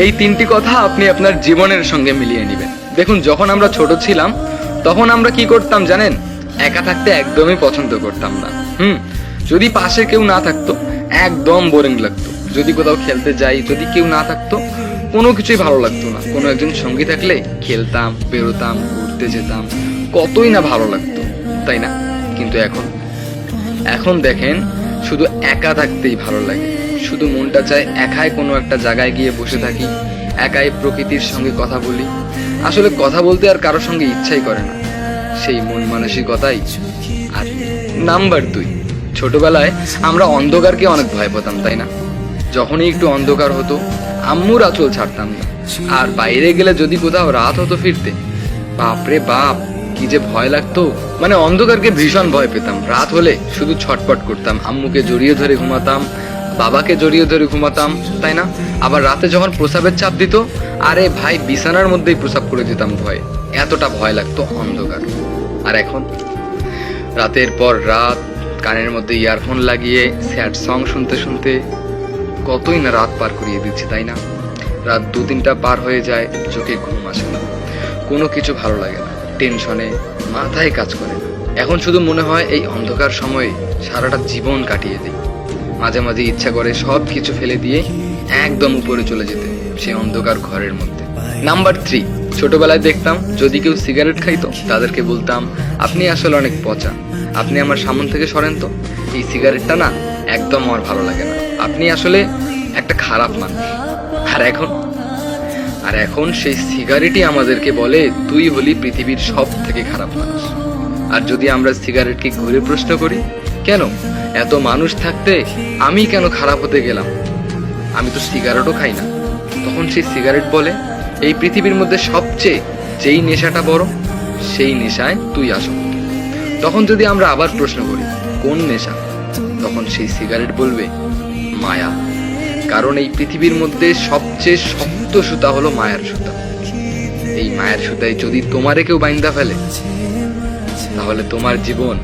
এই তিনটি কথা আপনি আপনার জীবনের সঙ্গে মিলিয়ে নেবেন। দেখুন, যখন আমরা ছোট ছিলাম তখন আমরা কি করতাম জানেন? একা থাকতে একদমই পছন্দ করতাম না। যদি পাশে কেউ না থাকতো একদম বোরিং লাগতো। যদি কোথাও খেলতে যাই, যদি কেউ না থাকতো কোনো কিছুই ভালো লাগতো না। কোনো একজন সঙ্গী থাকলে খেলতাম, বেরোতাম, ঘুরতে যেতাম, কতই না ভালো লাগতো, তাই না? কিন্তু এখন দেখেন, শুধু একা থাকতেই ভালো লাগে। শুধু মনটা চায় একাই কোনো একটা জায়গায় গিয়ে বসে থাকি, একাই প্রকৃতির সঙ্গে কথা বলি। আসলে কথা বলতে আর কারোর সঙ্গে ইচ্ছাই করে না, সেই মন মানসিকতাই। আর নাম্বার 2, ছোটবেলায় আমরা অন্ধকারকে অনেক ভয় পেতাম, তাই না? যখনই একটু অন্ধকার হতো আম্মুর আঁচল ছাড়তাম না। আর বাইরে গেলে যদি কোথাও রাত হতো ফিরতে, বাপরে বাপ, কি যে ভয় লাগতো। মানে অন্ধকারকে ভীষণ ভয় পেতাম। রাত হলে শুধু ছটপট করতাম, আম্মুকে জড়িয়ে ধরে ঘুমাতাম, বাবাকে জড়িয়ে ধরে ঘুমাতাম, তাই না? আবার রাতে যখন প্রসাবের চাপ দিত, আরে ভাই, বিছানার মধ্যেই প্রসাব করে দিতাম ভয়ে, এতটা ভয় লাগতো অন্ধকার। আর এখন রাতের পর রাত কানের মধ্যে ইয়ারফোন লাগিয়ে স্যাড সং শুনতে শুনতে কতই না রাত পার করিয়ে দিচ্ছি, তাই না? রাত 2-3টা পার হয়ে যায়, চোখে ঘুম আসে না, কোনো কিছু ভালো লাগে না, টেনশনে মাথায় কাজ করে না। এখন শুধু মনে হয় এই অন্ধকার সময়ে সারাটা জীবন কাটিয়ে দিই। মাঝে মাঝে ইচ্ছা করে সব কিছু ফেলে দিয়ে একদম উপরে চলে যেতে, সেই অন্ধকার ঘরের মধ্যে। নাম্বার 3, ছোটবেলায় দেখতাম যদি কেউ সিগারেট খাইতো তাদেরকে বলতাম, আপনি আসলে অনেক পচা, আপনি আমার সামনে থেকে সরেন তো, এই সিগারেটটা না একদম আমার ভালো লাগে না, আপনি আসলে একটা খারাপ মানুষ। আর এখন সেই সিগারেটই আমাদেরকে বলে, তুই হলি পৃথিবীর সব থেকে খারাপ মানুষ। আর যদি আমরা সিগারেটকে ঘুরে প্রশ্ন করি, কেন এত মানুষ থাকতে আমি কেন খারাপ হতে গেলাম, আমি তো সিগারেটও খাই না, তখন সেই সিগারেট বলে, এই পৃথিবীর মধ্যে সবচেয়ে যেই নেশাটা বড় সেই নেশায় তুই আসক্ত। তখন যদি আমরা আবার প্রশ্ন করি কোন নেশা, তখন সেই সিগারেট বলবে মায়া। কারণ এই পৃথিবীর মধ্যে সবচেয়ে শক্ত সুতা হলো মায়ার সুতা। এই মায়ের সুতায় যদি তোমারে কেউ বাইন্দা ফেলে, তাহলে তোমার জীবন